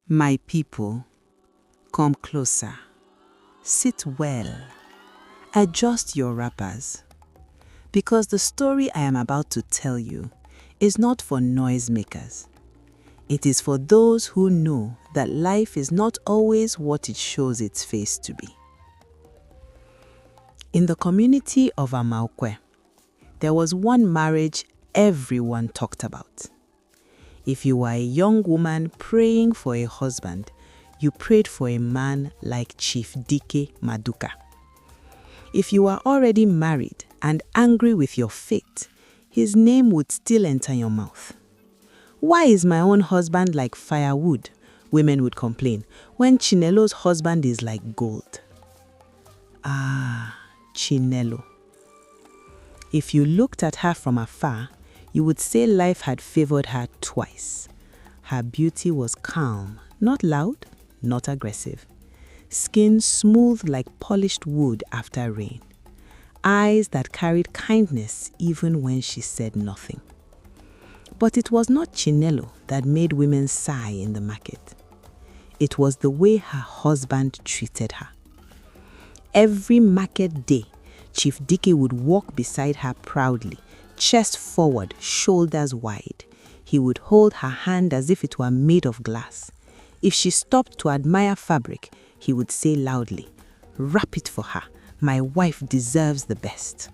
My people, come closer. Sit well. Adjust your wrappers. Because the story I am about to tell you is not for noisemakers. It is for those who know that life is not always what it shows its face to be. In the community of Amaokwe, there was one marriage everyone talked about. If you were a young woman praying for a husband, you prayed for a man like Chief Dike Maduka. If you were already married and angry with your fate, his name would still enter your mouth. Why is my own husband like firewood? Women would complain, when Chinelo's husband is like gold. Ah, Chinelo. If you looked at her from afar, you would say life had favored her twice. Her beauty was calm, not loud, not aggressive. Skin smooth like polished wood after rain. Eyes that carried kindness even when she said nothing. But it was not Chinelo that made women sigh in the market. It was the way her husband treated her. Every market day, Chief Dike would walk beside her proudly, chest forward, shoulders wide. He would hold her hand as if it were made of glass. If she stopped to admire fabric, he would say loudly, "Wrap it for her. My wife deserves the best."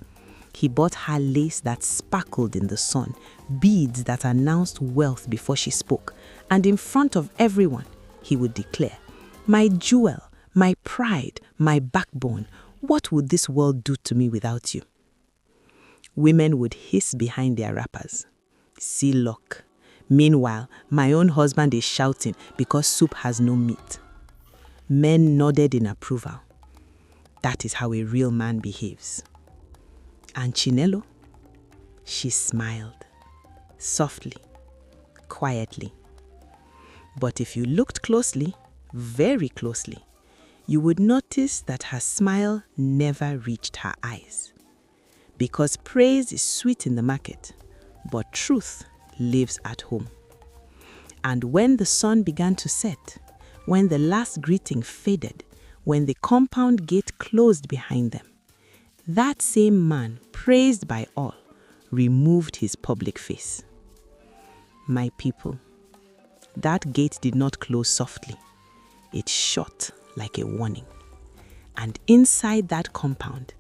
He bought her lace that sparkled in the sun, beads that announced wealth before she spoke, and in front of everyone, he would declare, "My jewel, my pride, my backbone, what would this world do to me without you?" Women would hiss behind their wrappers. "See luck." Meanwhile, my own husband is shouting because soup has no meat. Men nodded in approval. That is how a real man behaves. And Chinelo? She smiled, softly, quietly. But if you looked closely, very closely, you would notice that her smile never reached her eyes. Because praise is sweet in the market, but truth lives at home. And when the sun began to set, when the last greeting faded, when the compound gate closed behind them, that same man, praised by all, removed his public face. My people, that gate did not close softly. It shut like a warning. And inside that compound,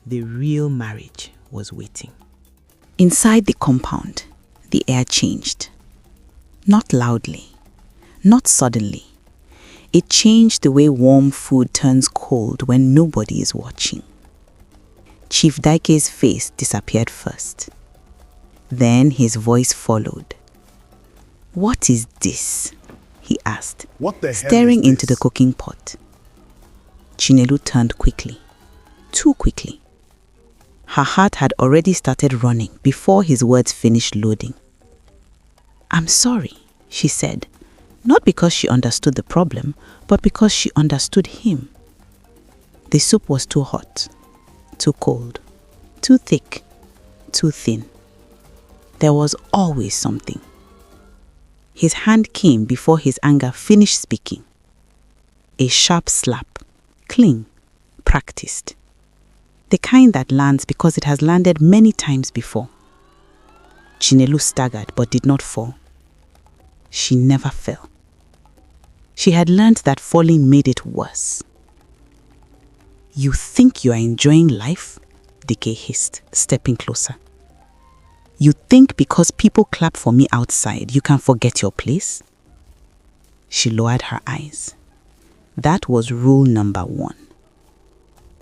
the real marriage was waiting. Inside the compound, the air changed. Not loudly, not suddenly. It changed the way warm food turns cold when nobody is watching. Chief Dike's face disappeared first. Then his voice followed. "What is this?" he asked, staring into the cooking pot. Chinelo turned quickly, too quickly. Her heart had already started running before his words finished loading. "I'm sorry," she said, not because she understood the problem, but because she understood him. The soup was too hot, too cold, too thick, too thin. There was always something. His hand came before his anger finished speaking. A sharp slap, clean, practiced. The kind that lands because it has landed many times before. Chinelo staggered but did not fall. She never fell. She had learned that falling made it worse. "You think you are enjoying life?" Dike hissed, stepping closer. "You think because people clap for me outside, you can forget your place?" She lowered her eyes. That was rule number 1.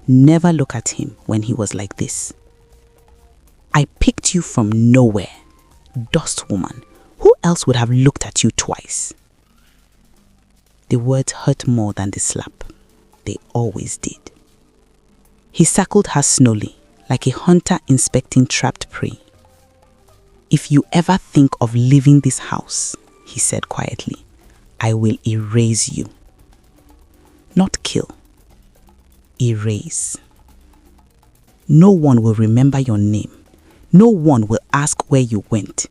Never look at him when he was like this. "I picked you from nowhere. Dust woman. Who else would have looked at you twice?" The words hurt more than the slap. They always did. He circled her slowly, like a hunter inspecting trapped prey. "If you ever think of leaving this house," he said quietly, "I will erase you." Not kill. Erase. No one will remember your name. No one will ask where you went.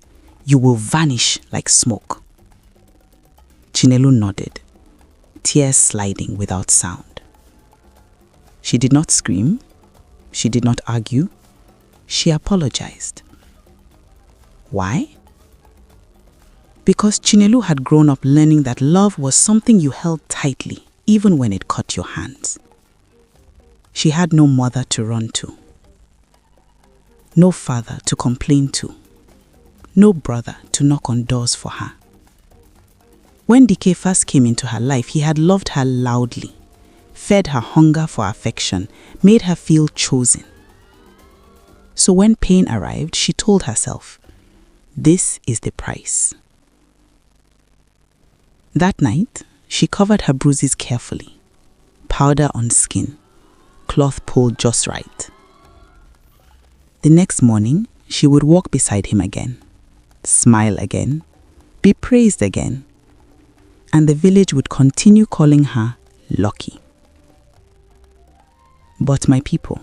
You will vanish like smoke. Chinelo nodded, tears sliding without sound. She did not scream. She did not argue. She apologized. Why? Because Chinelo had grown up learning that love was something you held tightly, even when it cut your hands. She had no mother to run to, no father to complain to, no brother to knock on doors for her. When DK first came into her life, he had loved her loudly, fed her hunger for affection, made her feel chosen. So when pain arrived, she told herself, this is the price. That night, she covered her bruises carefully, powder on skin, cloth pulled just right. The next morning, she would walk beside him again, smile again, be praised again, and the village would continue calling her lucky. But my people,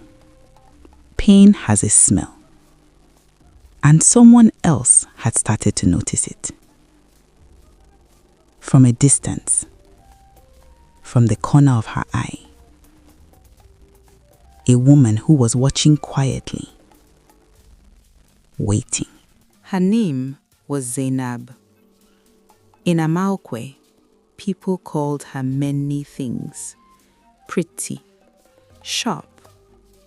pain has a smell, and someone else had started to notice it. From a distance, from the corner of her eye, a woman who was watching quietly, waiting. Her name was Zainab. In Amaokwe, people called her many things: pretty, sharp,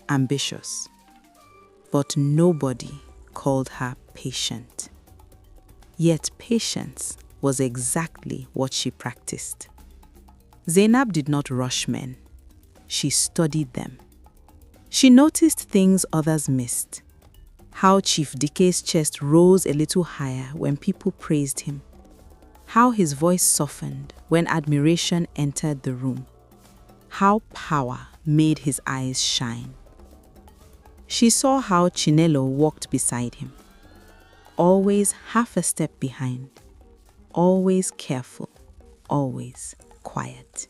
ambitious. But nobody called her patient. Yet patience was exactly what she practiced. Zainab did not rush men. She studied them. She noticed things others missed. How Chief DK's chest rose a little higher when people praised him. How his voice softened when admiration entered the room. How power made his eyes shine. She saw how Chinelo walked beside him, always half a step behind, always careful, always quiet.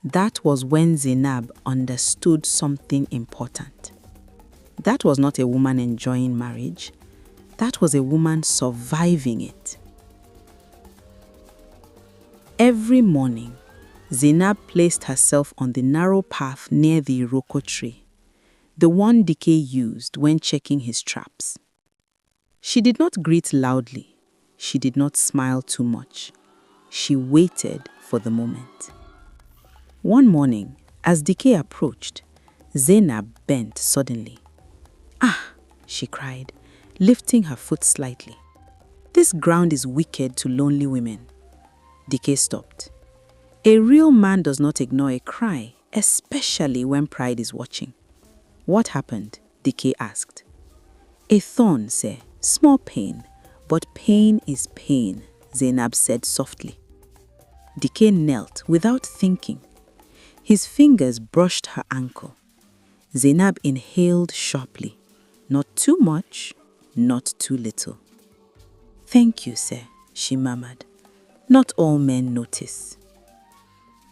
That was when Zainab understood something important. That was not a woman enjoying marriage. That was a woman surviving it. Every morning, Zainab placed herself on the narrow path near the Iroko tree, the one DK used when checking his traps. She did not greet loudly. She did not smile too much. She waited for the moment. One morning, as DK approached, Zainab bent suddenly. "Ah!" she cried, lifting her foot slightly. "This ground is wicked to lonely women." DK stopped. A real man does not ignore a cry, especially when pride is watching. "What happened?" DK asked. "A thorn, sir. Small pain, but pain is pain," Zainab said softly. DK knelt without thinking. His fingers brushed her ankle. Zainab inhaled sharply. Not too much, not too little. "Thank you, sir," she murmured. "Not all men notice."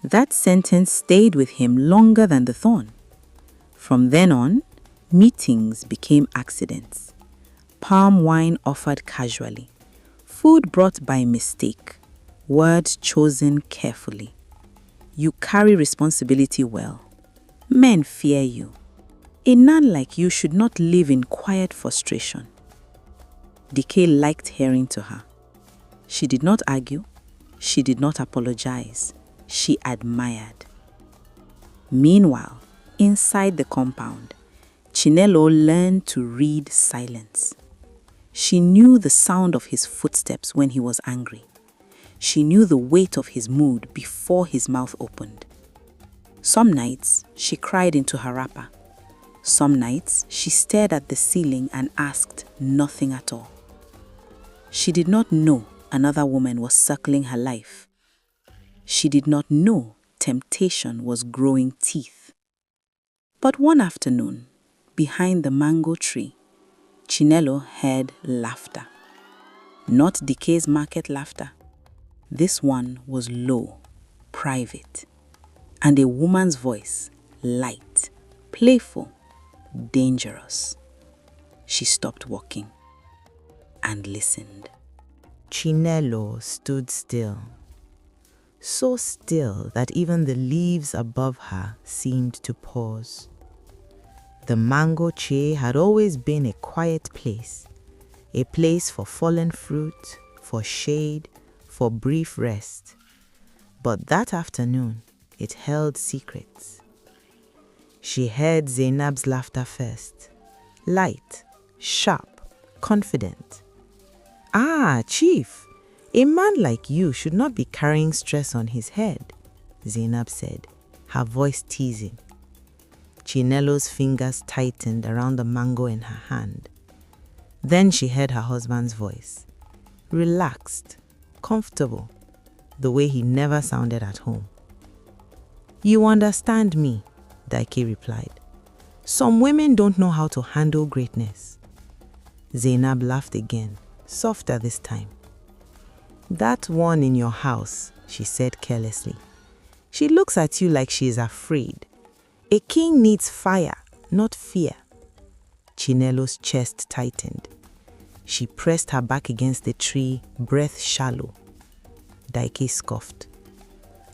That sentence stayed with him longer than the thorn. From then on, meetings became accidents. Palm wine offered casually, food brought by mistake, words chosen carefully. You carry responsibility well. Men fear you. A nun like you should not live in quiet frustration. DK liked hearing to her. She did not argue. She did not apologize. She admired. Meanwhile, inside the compound, Chinelo learned to read silence. She knew the sound of his footsteps when he was angry. She knew the weight of his mood before his mouth opened. Some nights, she cried into her wrapper. Some nights, she stared at the ceiling and asked nothing at all. She did not know another woman was circling her life. She did not know temptation was growing teeth. But one afternoon, behind the mango tree, Chinelo heard laughter. Not DK's market laughter. This one was low, private, and a woman's voice, light, playful, dangerous. She stopped walking and listened. Chinelo stood still, so still that even the leaves above her seemed to pause. The mango tree had always been a quiet place, a place for fallen fruit, for shade, for brief rest. But that afternoon, it held secrets. She heard Zainab's laughter first, light, sharp, confident. "Ah, Chief, a man like you should not be carrying stress on his head," Zainab said, her voice teasing. Chinelo's fingers tightened around the mango in her hand. Then she heard her husband's voice, relaxed, comfortable, the way he never sounded at home. "You understand me," Daike replied. "Some women don't know how to handle greatness." Zainab laughed again, softer this time. "That one in your house," she said carelessly. "She looks at you like she is afraid. A king needs fire, not fear." Chinelo's chest tightened. She pressed her back against the tree, breath shallow. Daike scoffed.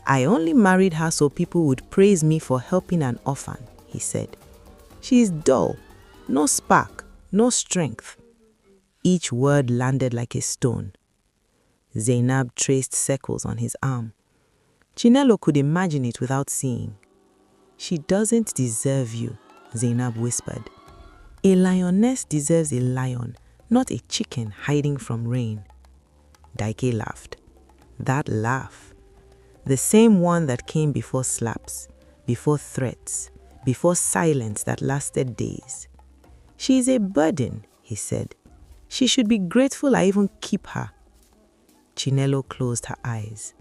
"I only married her so people would praise me for helping an orphan," he said. "She is dull, no spark, no strength." Each word landed like a stone. Zainab traced circles on his arm. Chinelo could imagine it without seeing. "She doesn't deserve you," Zainab whispered. "A lioness deserves a lion, not a chicken hiding from rain." Daike laughed. That laugh, the same one that came before slaps, before threats, before silence that lasted days. "She is a burden," he said. "She should be grateful I even keep her." Chinelo closed her eyes,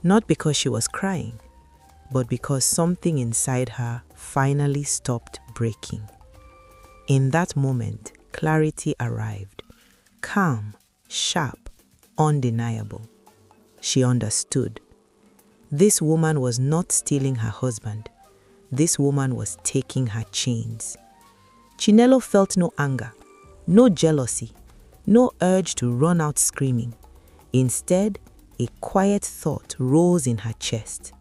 not because she was crying, but because something inside her finally stopped breaking. In that moment, clarity arrived, calm, sharp, undeniable. She understood. This woman was not stealing her husband. This woman was taking her chains. Chinelo felt no anger, no jealousy, no urge to run out screaming. Instead, a quiet thought rose in her chest.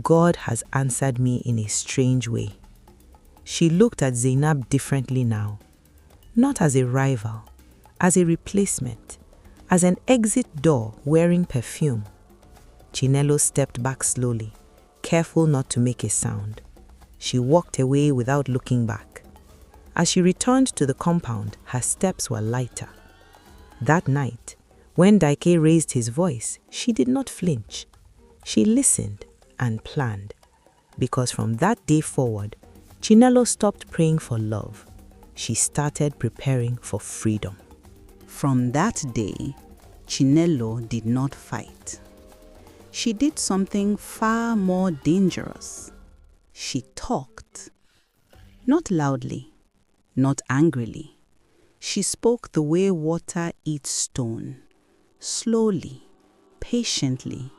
God has answered me in a strange way. She looked at Zainab differently now, not as a rival, as a replacement, as an exit door wearing perfume. Chinelo stepped back slowly, careful not to make a sound. She walked away without looking back. As she returned to the compound, her steps were lighter. That night, when Daike raised his voice, she did not flinch. She listened and planned, because from that day forward, Chinelo stopped praying for love. She started preparing for freedom. From that day, Chinelo did not fight. She did something far more dangerous. She talked. Not loudly, not angrily. She spoke the way water eats stone, slowly, patiently,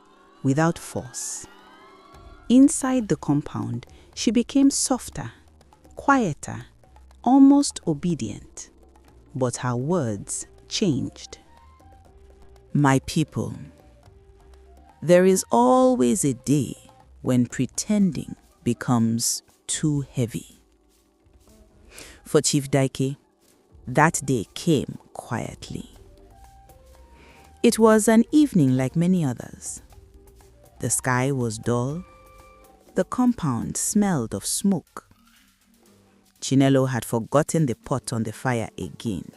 without force. Inside the compound, she became softer, quieter, almost obedient. But her words changed. "My people, there is always a day when pretending becomes too heavy." For Chief Daike, that day came quietly. It was an evening like many others. The sky was dull. The compound smelled of smoke. Chinelo had forgotten the pot on the fire again.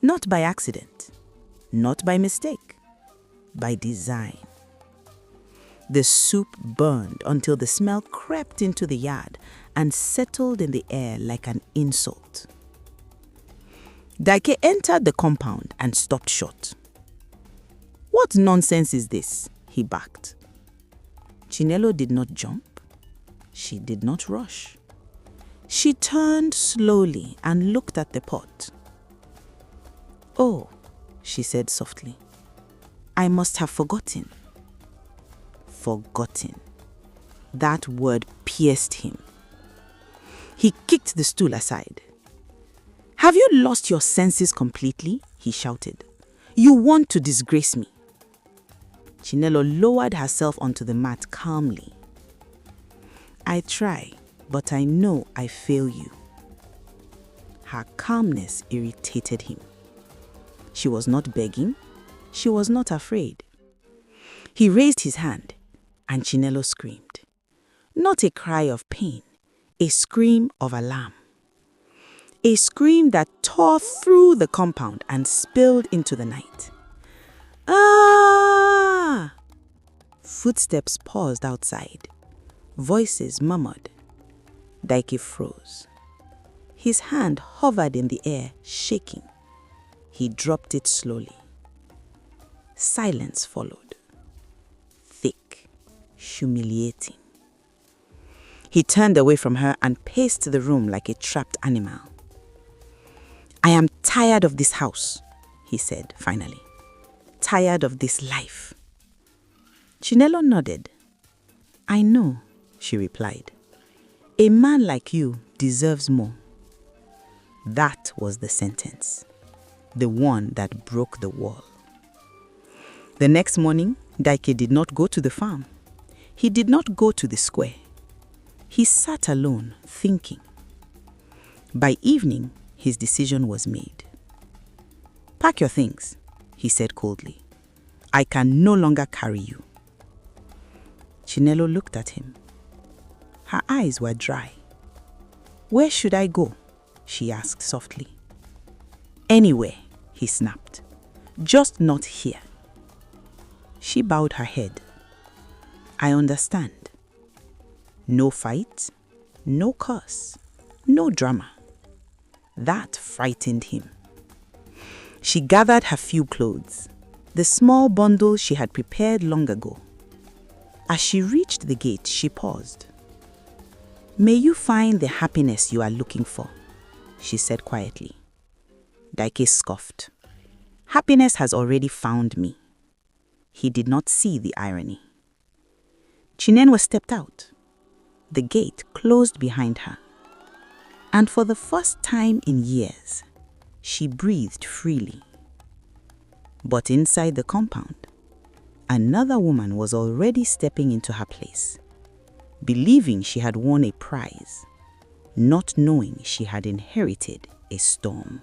Not by accident, not by mistake, by design. The soup burned until the smell crept into the yard and settled in the air like an insult. Daike entered the compound and stopped short. "What nonsense is this?" he barked. Chinelo did not jump. She did not rush. She turned slowly and looked at the pot. "Oh," she said softly, "I must have forgotten." Forgotten. That word pierced him. He kicked the stool aside. "Have you lost your senses completely?" he shouted. "You want to disgrace me." Chinelo lowered herself onto the mat calmly. I try, but I know I fail you. Her calmness irritated him. She was not begging. She was not afraid. He raised his hand, and Chinelo screamed. Not a cry of pain, a scream of alarm. A scream that tore through the compound and spilled into the night. Ah! Footsteps paused outside. Voices murmured. Daike froze. His hand hovered in the air, shaking. He dropped it slowly. Silence followed. Thick, humiliating. He turned away from her and paced the room like a trapped animal. I am tired of this house, he said finally. Tired of this life. Chinelo nodded. I know, she replied. A man like you deserves more. That was the sentence, the one that broke the wall. The next morning, Daike did not go to the farm. He did not go to the square. He sat alone, thinking. By evening, his decision was made. Pack your things, he said coldly. I can no longer carry you. Chinelo looked at him. Her eyes were dry. Where should I go? She asked softly. Anywhere, he snapped. Just not here. She bowed her head. I understand. No fight, no curse, no drama. That frightened him. She gathered her few clothes, the small bundle she had prepared long ago. As she reached the gate, she paused. May you find the happiness you are looking for, she said quietly. Daike scoffed. Happiness has already found me. He did not see the irony. Chinelo stepped out. The gate closed behind her. And for the first time in years, she breathed freely. But inside the compound, another woman was already stepping into her place, believing she had won a prize, not knowing she had inherited a storm.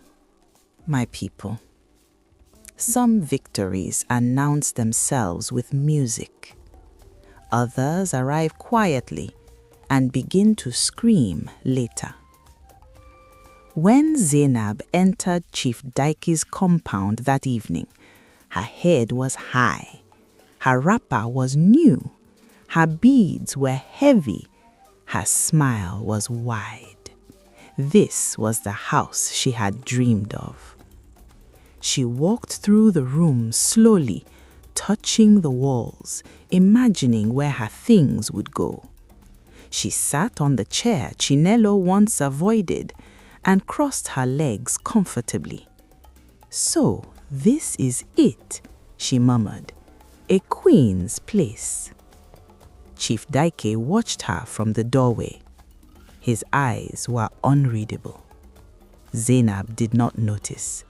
My people, some victories announce themselves with music. Others arrive quietly and begin to scream later. When Zainab entered Chief Daike's compound that evening, her head was high, her wrapper was new, her beads were heavy, her smile was wide. This was the house she had dreamed of. She walked through the room slowly, touching the walls, imagining where her things would go. She sat on the chair Chinelo once avoided and crossed her legs comfortably. So, this is it, she murmured, a queen's place. Chief Daike watched her from the doorway. His eyes were unreadable. Zainab did not notice.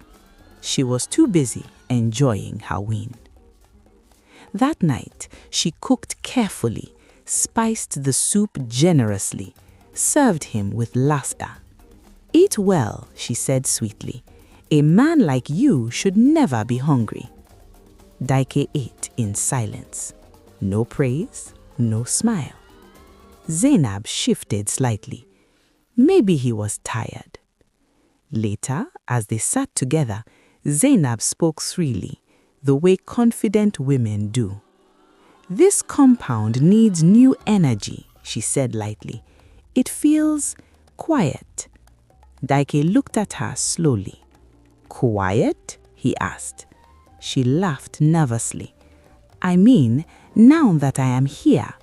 She was too busy enjoying her win. That night, she cooked carefully, spiced the soup generously, served him with laughter. Eat well, she said sweetly. A man like you should never be hungry. Daike ate in silence. No praise, no smile. Zainab shifted slightly. Maybe he was tired. Later, as they sat together, Zainab spoke freely, the way confident women do. This compound needs new energy, she said lightly. It feels quiet. Daike looked at her slowly. Quiet? He asked. She laughed nervously. I mean, now that I am here.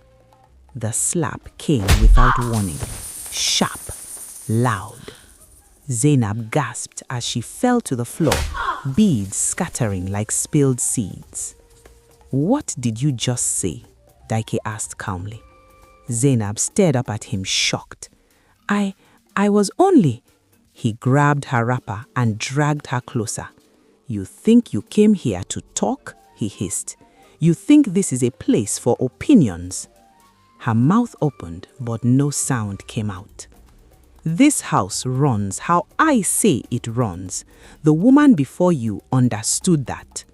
The slap came without warning. Sharp, loud. Zainab gasped as she fell to the floor, beads scattering like spilled seeds. What did you just say? Daike asked calmly. Zainab stared up at him, shocked. I was only... He grabbed her wrapper and dragged her closer. You think you came here to talk? He hissed. You think this is a place for opinions." Her mouth opened, but no sound came out. "This house runs how I say it runs. The woman before you understood that."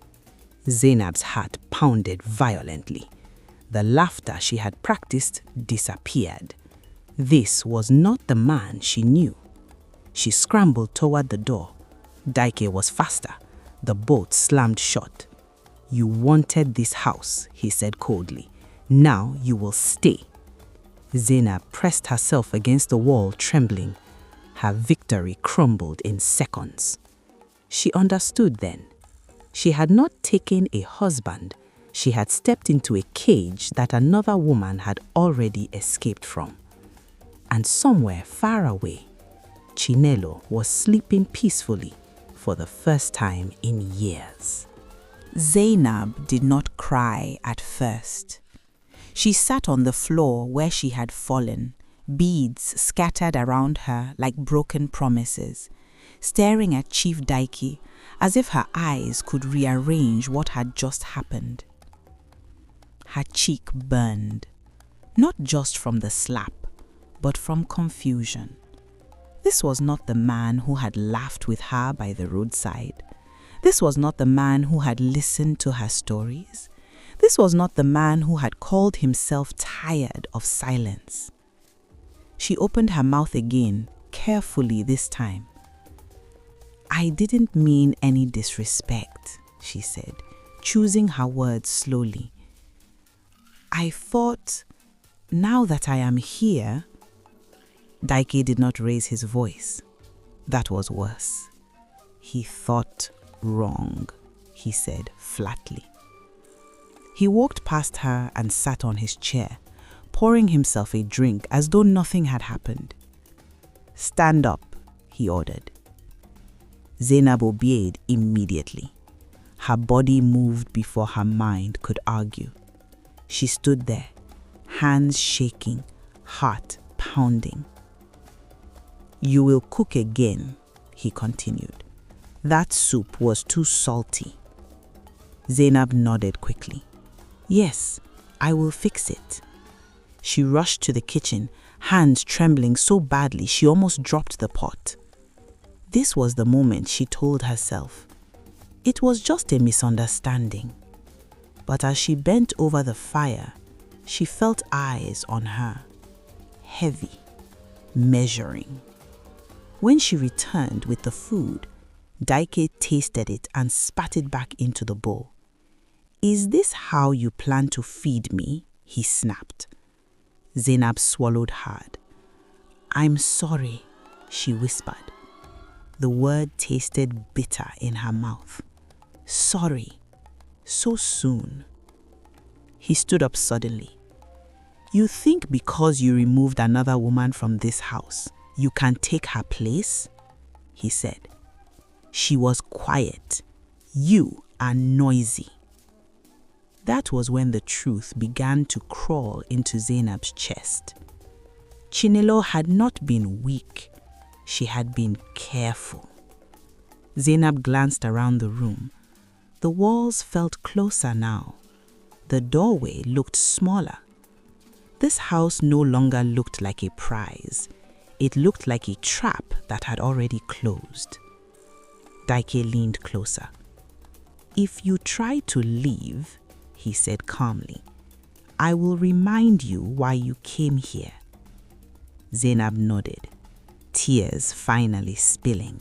Zainab's heart pounded violently. The laughter she had practiced disappeared. This was not the man she knew. She scrambled toward the door. Daike was faster. The bolt slammed shut. "You wanted this house," he said coldly. "Now you will stay." Zainab pressed herself against the wall, trembling. Her victory crumbled in seconds. She understood then. She had not taken a husband. She had stepped into a cage that another woman had already escaped from. And somewhere far away, Chinelo was sleeping peacefully for the first time in years. Zainab did not cry at first. She sat on the floor where she had fallen, beads scattered around her like broken promises, staring at Chief Daike as if her eyes could rearrange what had just happened. Her cheek burned, not just from the slap, but from confusion. This was not the man who had laughed with her by the roadside. This was not the man who had listened to her stories. This was not the man who had called himself tired of silence. She opened her mouth again, carefully this time. "I didn't mean any disrespect," she said, choosing her words slowly. "I thought, now that I am here..." Daike did not raise his voice. That was worse. "He thought wrong," he said flatly. He walked past her and sat on his chair, pouring himself a drink as though nothing had happened. "Stand up," he ordered. Zainab obeyed immediately. Her body moved before her mind could argue. She stood there, hands shaking, heart pounding. "You will cook again," he continued. "That soup was too salty." Zainab nodded quickly. "Yes, I will fix it." She rushed to the kitchen, hands trembling so badly she almost dropped the pot. This was the moment she told herself. It was just a misunderstanding. But as she bent over the fire, she felt eyes on her, heavy, measuring. When she returned with the food, Daike tasted it and spat it back into the bowl. "Is this how you plan to feed me?" he snapped. Zainab swallowed hard. "I'm sorry," she whispered. The word tasted bitter in her mouth. Sorry. So soon. He stood up suddenly. "You think because you removed another woman from this house, you can take her place?" he said. "She was quiet. You are noisy." That was when the truth began to crawl into Zainab's chest. Chinelo had not been weak. She had been careful. Zainab glanced around the room. The walls felt closer now. The doorway looked smaller. This house no longer looked like a prize. It looked like a trap that had already closed. Daike leaned closer. "If you try to leave," he said calmly, "I will remind you why you came here." Zainab nodded, tears finally spilling.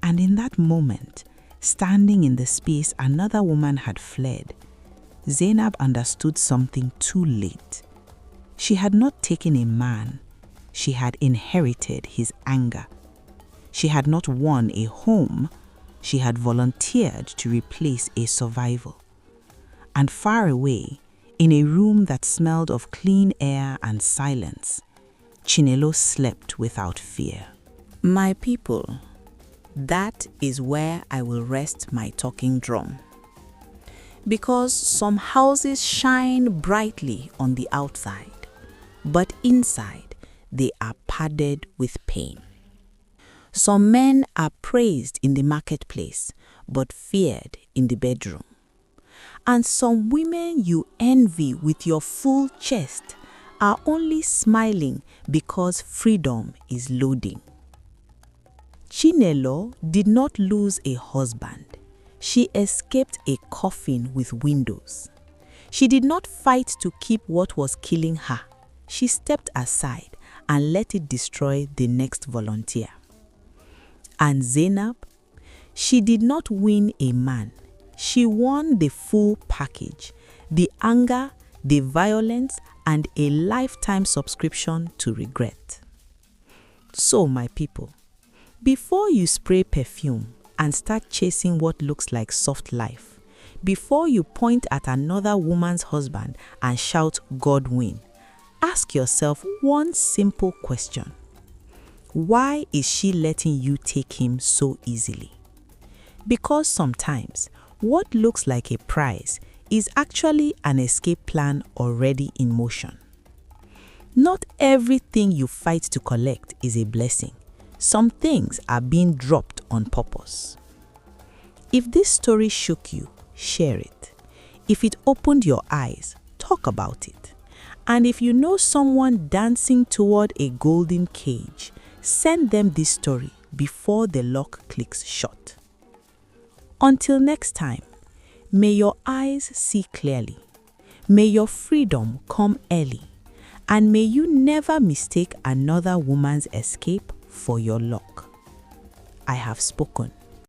And in that moment, standing in the space another woman had fled, Zainab understood something too late. She had not taken a man. She had inherited his anger. She had not won a home. She had volunteered to replace a survival. And far away, in a room that smelled of clean air and silence, Chinelo slept without fear. "My people, that is where I will rest my talking drum. Because some houses shine brightly on the outside, but inside they are padded with pain. Some men are praised in the marketplace, but feared in the bedroom. And some women you envy with your full chest are only smiling because freedom is loading. Chinelo did not lose a husband. She escaped a coffin with windows. She did not fight to keep what was killing her. She stepped aside and let it destroy the next volunteer. And Zainab, she did not win a man. She won the full package, the anger, the violence, and a lifetime subscription to regret. So, my people, before you spray perfume and start chasing what looks like soft life, before you point at another woman's husband and shout, "God win," ask yourself one simple question. Why is she letting you take him so easily? Because sometimes what looks like a prize is actually an escape plan already in motion. Not everything you fight to collect is a blessing. Some things are being dropped on purpose. If this story shook you, share it. If it opened your eyes, talk about it. And if you know someone dancing toward a golden cage, send them this story before the lock clicks shut. Until next time, may your eyes see clearly. May your freedom come early. And may you never mistake another woman's escape for your luck. I have spoken.